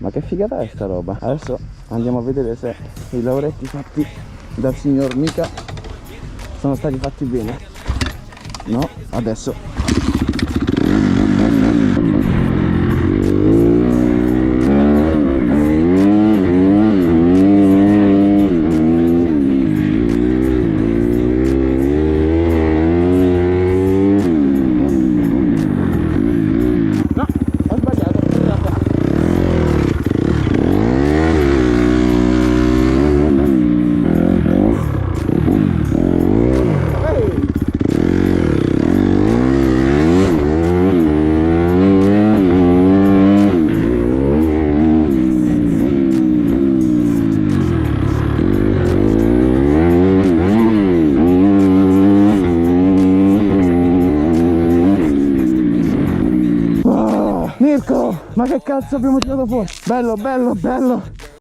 Ma che figata è sta roba? Adesso andiamo a vedere se i lavoretti fatti dal signor Mika sono stati fatti bene. No, adesso. No, ho sbagliato. Mirko, ma che cazzo abbiamo tirato fuori? Bello, bello, bello.